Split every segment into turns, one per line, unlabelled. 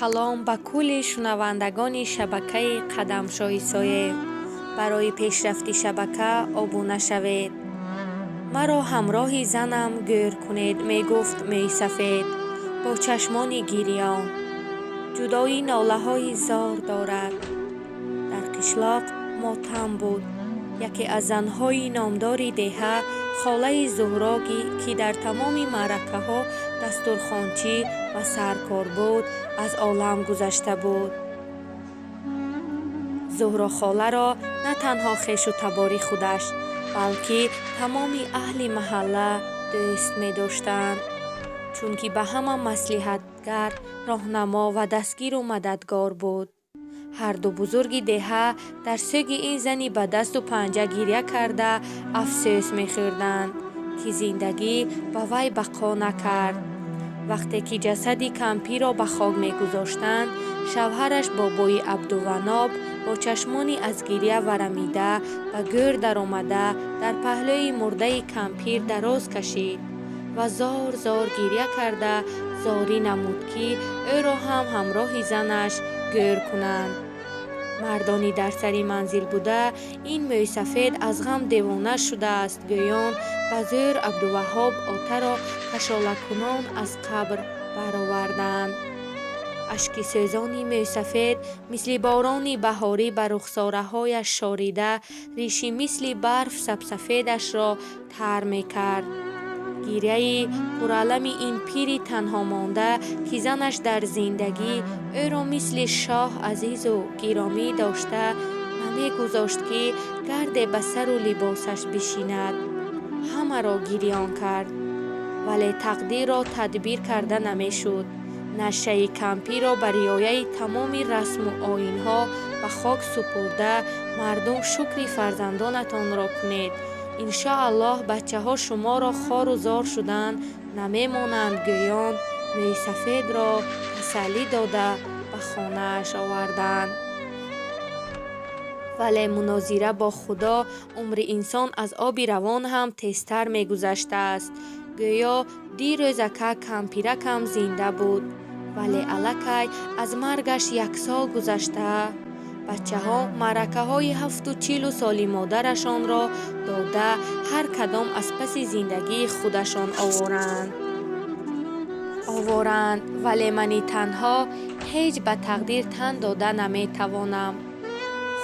салом ба кулли шунавандагони шабакаи қадамшоҳи соя. Барои пешрафти шабака обуна шавед. маро ҳамроҳи занам гӯр кунед, мегуфт Мӯйсафед бо чашмони гирён. ҷудоӣ нолаҳои зор дорад. дар қишлоқ мотам буд. яке аз занҳои номдори деҳа, холаи Зуҳро, ки дар тамоми маъракаҳо дастурхончӣ ва саркор буд, аз олам гузашта буд. Зуҳро холаро на танҳо хешу табори худаш, балки тамоми аҳли маҳалла дӯст медоштанд, чунки ба ҳама маслиҳатгар, роҳнамо ва дастгиру мададгор буд. ҳарду бузурги деҳа дар сӯги ин зани ба дасту панҷа гирья карда афсӯс мехӯрданд, ки зиндагӣ ба вай бақо накард. вақте ки ҷасади кампирро ба хок мегузоштанд, шавҳараш бо бӯи Абдуваноб бо чашмони аз гирья варамида ба гӯр даромада дар паҳлӯи мурдаи кампир дароз кашид ва зор зор гирья карда зорӣ намуд, ки ӯро ҳам ҳамроҳи занаш гӯр кунанд. мардони дар сари манзил буда, ин Мӯйсафед аз ғам девона шудааст гӯён ба зӯр Абдуваҳоб отаро кашолакунон аз қабр бароварданд. ашки сӯзони Мӯйсафед мисли борони баҳорӣ ба рухсораҳояш шорида, риши мисли барф сабсафедашро тар мекард. гирьяи пуралами ин пири танҳомонда, ки занаш дар зиндагӣ ӯро мисли шоҳ азизу гиромӣ дошта, намегузошт, ки гарде ба сару либосаш бишинад. ҳамаро гирён кард, вале тақдирро тадбир карда намешуд. нашаи кампирро ба риояи тамоми расму оинҳо ба хок супурда, мардум шукри фарзандонатонро кунед. иншоаллоҳ бачаҳо шуморо хору зор шудан намемонанд гӯён Мӯйсафедро тасаллӣ дода ба хонааш оварданд. вале мунозира бо худо, умри инсон аз оби равон ҳам тезтар мегузаштааст. гӯё дирӯзака кампиракам зинда буд, вале аллакай аз маргаш як сол гузашта. бачаҳо маъракаҳои 740 соли модарашонро дода, ҳар кадом аз паси зиндагии худашон оворанд, вале мани танҳо ҳеҷ ба тақдир тан дода наметавонам.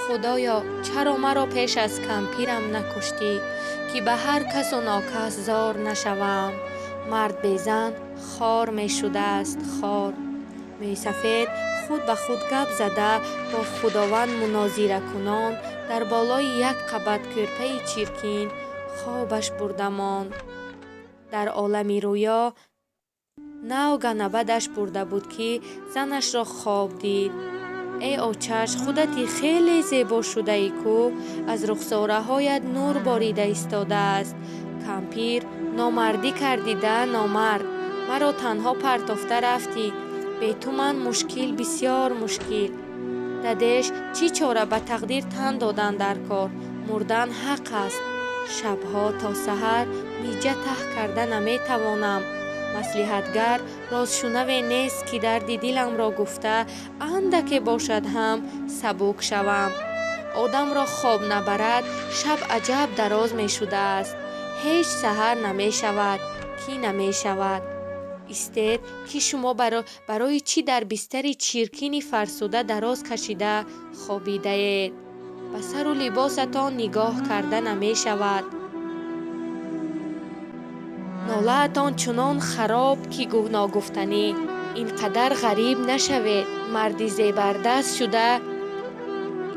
худоё, чаро маро пеш аз кампирам накуштӣ, ки ба ҳар касу нокас зор нашавам. мард безан хор мешудааст, хор. Мӯйсафед худ ба худ гап зада, бо худованд мунозира кунон, дар болои як қабат кӯрпаи чиркин хобаш бурда монд. дар олами рӯё навганабадаш бурда буд, ки занашро хоб дид. эй очаш, худати хеле зебо шудаӣ ку, аз рухсораҳоят нур борида истодааст. кампир, номардӣ кардӣ да, номард. маро танҳо партофта рафтӣ. бе ту ман мушкил, бисёр мушкил. дадеш, чӣ чора, ба тақдир тан додан дар кор. мурдан ҳақ аст. шабҳо то саҳар миҷа таҳ карда наметавонам. маслиҳатгар розшунаве нест, ки дарди диламро гуфта, андаке бошад ҳам сабук шавам. одамро хоб набарад, шаб аҷаб дароз мешудааст. ҳеҷ саҳар намешавад, кӣ намешавад. истед, ки шумо барои чӣ дар бистари чиркини фарсуда дароз кашида хобидаед. ба сару либосатон нигоҳ карда намешавад. нолаатон чунон хароб, ки ногуфтанӣ. ин қадар ғариб нашавед. марди зебардаст шуда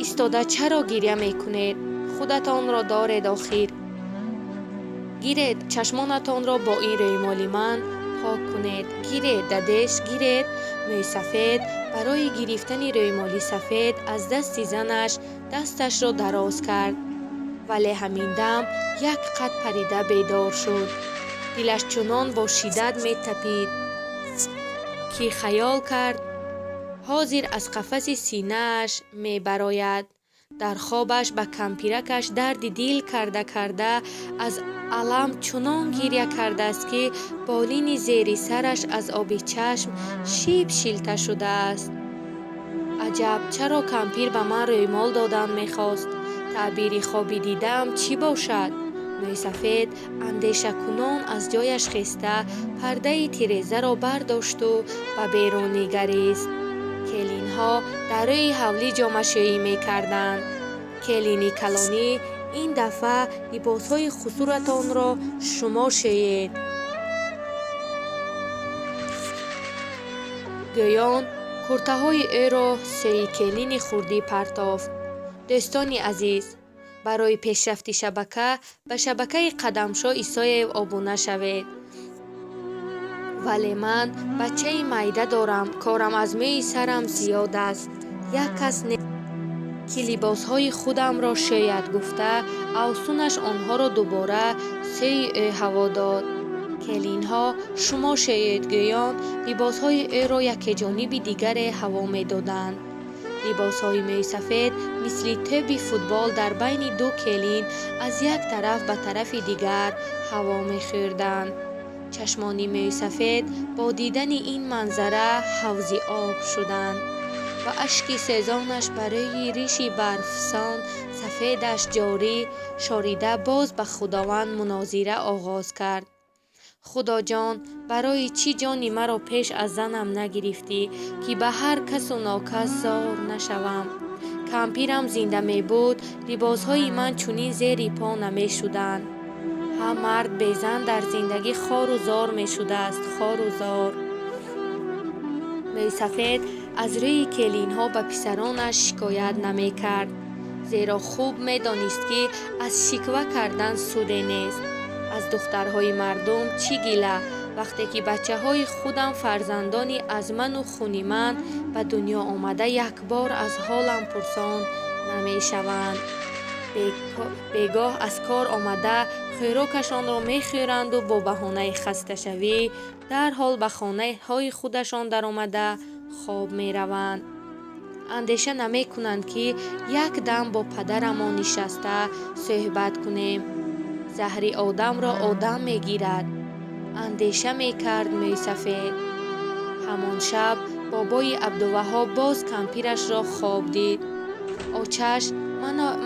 истода чаро гирья мекунед? худатонро доред охир. гиред, чашмонатонро бо ин рӯймоли ман пок кунед. гиред, дадеш, гиред. Мӯйсафед барои гирифтани рӯймоли сафед аз дасти занаш дасташро дароз кард. вале ҳамин дам як қад парида бедор шуд. дилаш чунон бо шиддат метапид, ки хаёл кард ҳозир аз қафаси синааш мебарояд. дар хобаш ба кампиракаш дарди дил карда карда аз алам чунон гирья кардааст, ки болини зери сараш аз оби чашм шиб шилта шудааст. аҷаб, чаро кампир ба ман рӯймол додан мехост? таъбири хоби дидаам чӣ бошад? мӯйсафед андешакунон аз ҷояш хиста, пардаи тирезаро бардошту ба берун нигарист. келинҳо дар рӯи ҳавлӣ ҷомашӯӣ мекарданд. келини калонӣ, ин дафъа либосҳои хусуратонро шумо шӯед. гӯён куртаҳои ӯро сӯи келини хурдӣ партофт. дӯстони азиз, барои пешрафти шабака ба шабакаи қадамшо исоев обуна шавед. вале ман бачаи майда дорам, корам аз мӯи сарам зиёд аст. як кас нест, ки либосҳои худамро шӯяд, гуфта авсунаш онҳоро дубора сӯи ӯ ҳаво дод. келинҳо шумо шӯед, гӯён либосҳои ӯро якеҷониби дигаре ҳаво медоданд. либосҳои мӯйсафед мисли тӯби футбол дар байни ду келин аз як тараф ба тарафи дигар ҳаво мехӯрданд. чашмони мӯйсафед бо дидани ин манзара ҳавзи об шуданд ва ашки сезонаш ба рӯи риши барфсон сафедаш ҷорӣ шорида боз ба худованд мунозира оғоз кард. худоҷон, барои чӣ ҷони маро пеш аз занам нагирифтӣ, ки ба ҳар касу нокас зор нашавам? кампирам зинда мебуд, либосҳои ман чунин зери по намешуданд. ҳам мард безан дар зиндагӣ хору зор мешудааст, хору зор. мӯйсафед аз рӯи келинҳо ба писаронаш шикоят намекард, зеро хуб медонист, ки аз шиква кардан суде нест. аз духтарҳои мардум чӣ гила, вақте ки бачаҳои худам фарзандони аз ману хуни ман ба дунё омада якбор аз ҳолам пурсон намешаванд. бегоҳ аз кор омада хӯрокашонро мехӯранду бо баҳонаи хасташавӣ дарҳол ба хонаҳои худашон даромада хоб мераванд. андеша намекунанд, ки як дам бо падарамон нишаста суҳбат кунем. заҳри одамро одам мегирад, андеша мекард мӯйсафед. ҳамон шаб бобои Абдуваҳоб боз кампирашро хоб дид. очаш,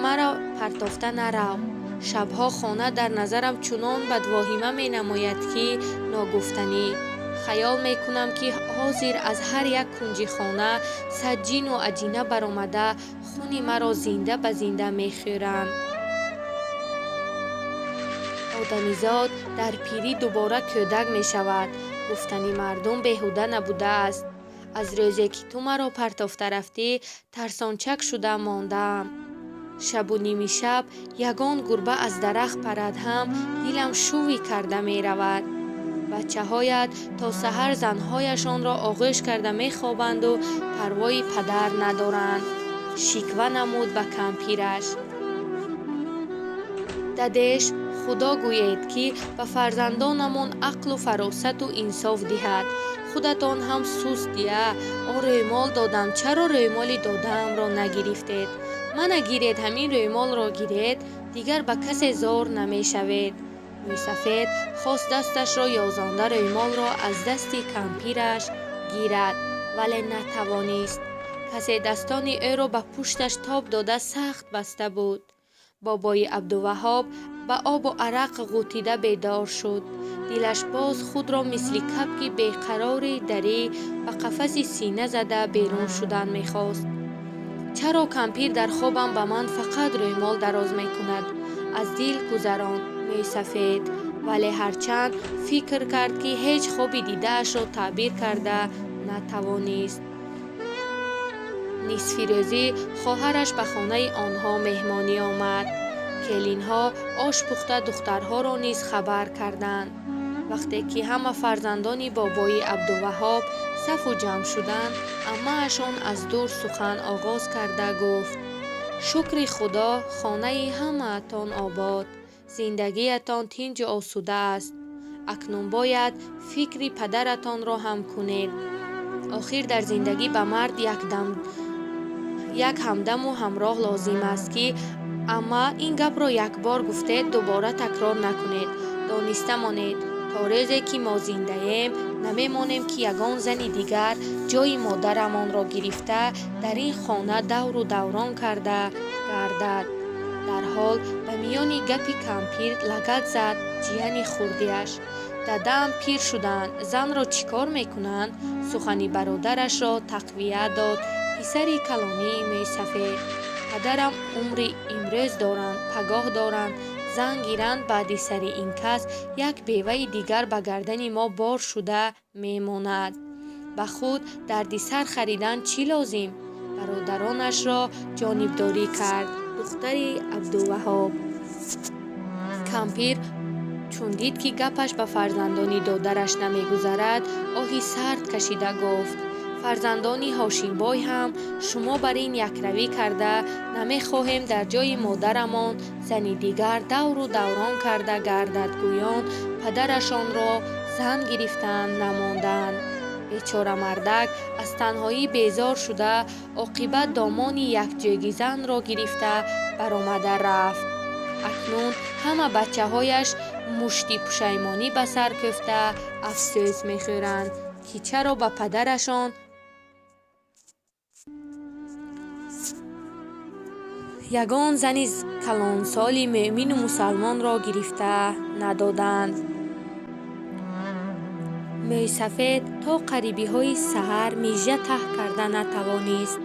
маро партофта нарав. шабҳо хона дар назарам чунон бадвоҳима менамояд, ки ногуфтанӣ. хаёл мекунам, ки ҳозир аз ҳар як кунҷи хона саҷину аҷина баромада хуни маро зинда ба зинда мехӯранд. одамизод дар пирӣ дубора кӯдак мешавад. гуфтани мардум беҳуда набудааст. аз рӯзе ки ту маро партофта рафтӣ, тарсончак шуда мондаам. шабу ними шаб ягон гурба аз дарахт парад ҳам дилам шувӣ карда меравад. бачаҳоят то саҳар занҳояшонро оғӯш карда мехобанду парвои падар надоранд. шиква намуд ба кампираш. дадеш, худо гӯед, ки ба фарзандонамон ақлу фаросату инсоф диҳад. худатон ҳам суст я? рӯймол додам, чаро рӯймоли додаамро нагирифтед? мана гиред, ҳамин рӯймолро гиред, дигар ба касе зор намешавед. мӯйсафед хост дасташро ёзонда рӯймолро аз дасти кампираш гирад, вале натавонист. каседастони ӯро ба пушташ тоб дода сахт баста буд. бобои Абдуваҳоб ба обу арақ ғӯтида бедор шуд. дилаш боз худро мисли кабки беқарори дарӣ ба қафаси сина зада берун шудан мехост. чаро кампир дар хобам ба ман фақат рӯймол дароз мекунад? аз дил гузаронд мӯйсафед, вале ҳарчанд фикр кард, ки ҳеҷ хоби дидаашро таъбир карда натавонист. нисфи рӯзӣ хоҳараш ба хонаи онҳо меҳмонӣ омад. келинҳо ош пухта духтарҳоро низ хабар карданд. вақте ки ҳама фарзандони бобои Абдуваҳоб сафу ҷамъ шуданд, аммаашон аз дур сухан оғоз карда гуфт: шукри худо, хонаи ҳамаатон обод, зиндагиятон тинҷу осуда аст. акнун бояд фикри падаратонро ҳам кунед. охир дар зиндагӣ ба мард як ҳамдаму ҳамроҳ лозим аст ки амма ин гапро якбор гуфте дубора такрор накунед. дониста монед то резе ки мо зиндаем намемонем ки ягон зани дигар ҷои модарамонро гирифта дар ин хона давру даврон карда гардад. дар ҳол ба миёни гапи кампир лагат зад ҷияни хурдиаш. дадаам пир шуданд, занро чӣ кор мекунанд? сухани бародарашро тақвия дод писари калонии Мӯйсафед. падарам умри имрӯз доранд, пагоҳ доранд, зан гиранд, баъди сари ин кас як беваи дигар ба гардани мо бор шуда мемонад. ба худ дарди сар харидан чӣ лозим? бародаронашро ҷонибдорӣ кард. духтари Абдуваҳоб. кампир чун дид ки гапаш ба фарзандони додараш намегузарад, оҳи сард кашида гуфт: фарзандони ҳошимбой ҳам шумо бар ин якравӣ карда намехоҳем дар ҷои модарамон зани дигар давру даврон карда гардадгӯён падарашонро зан гирифтанд намонданд. бечора мардак аз танҳоӣ безор шуда оқибат домони якҷоги занро гирифта баромада рафт. акнун ҳама бачаҳояш мушти пушаймонӣ ба сар кӯфта афсӯс мехӯранд, ки чаро ба падарашон ягон зани калонсоли муъмину мусалмонро гирифта надоданд. Мӯйсафед то қарибиҳои саҳар мижа таҳ карда натавонист,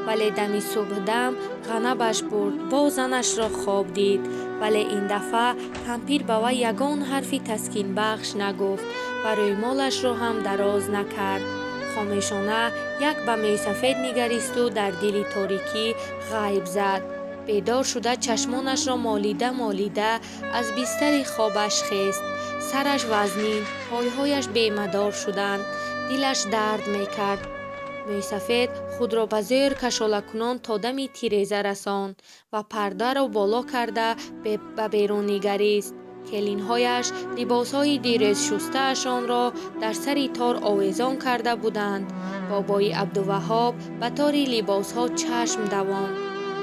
вале дами субҳдам ғанабаш бурд. бо занашро хоб дид, вале ин дафъа кампир ба вай ягон ҳарфи таскинбахш нагуфт ва рӯймолашро ҳам дароз накард. хомӯшона як ба Мӯйсафед нигаристу дар дили торикӣ ғайб зад. бедор шуда чашмонашро молида аз бистари хобаш хест. сараш вазнин, пойҳояш бемадор шуданд, дилаш дард мекард. Мӯйсафед худро ба зӯр кашолакунон то дами тиреза расонд ва пардаро боло карда ба берун нигарист. келинҳояш либосҳои дирӯз шустаашонро дар сари тор овезон карда буданд. бобои Абдуваҳоб ба тори либосҳо чашм давонд.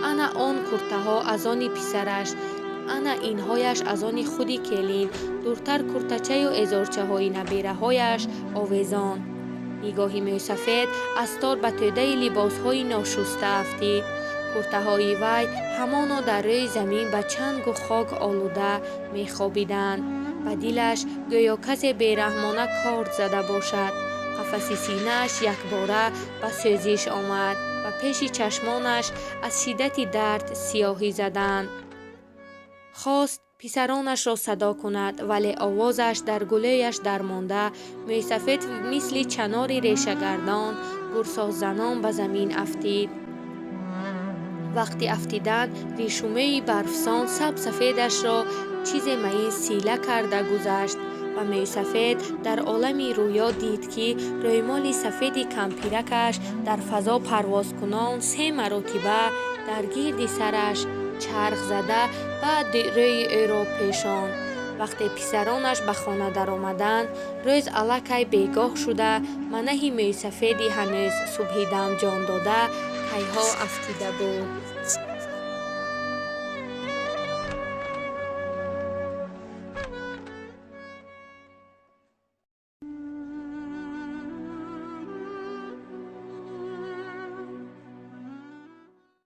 ана он куртаҳо аз они писараш, ана инҳояш аз они худи келин, дуртар куртачаю эзорчаҳои набираҳояш овезон. нигоҳи Мӯйсафед аз тор ба тӯдаи либосҳои ношуста афтид. куртаҳои вай ҳамоно дар рӯи замин ба чангу хок олуда мехобиданд. ба дилаш гӯё касе бераҳмона корд зада бошад. қафаси синааш якбора ба сӯзиш омад ва пеши чашмонаш аз шиддати дард сиёҳӣ заданд. хост писаронашро садо кунад, вале овозаш дар гулӯяш дармонда, Мӯйсафед мисли чанори решагардон гурсоззанон ба замин афтид. вақти афтидан ришумӯи барфсон сабсафедашро чизе маин сила карда гузашт ва Мӯйсафед дар олами рӯё дид, ки рӯймоли сафеди кампиракаш дар фазо парвозкунон 3 маротиба дар гирди сараш чарх зада баъд рӯи ӯро пӯшонд. вақте писаронаш ба хона даромаданд, рӯз аллакай бегоҳ шуда, манаҳи Мӯйсафеди ҳанӯз субҳи дам ҷон дода кайҳо афтида буд.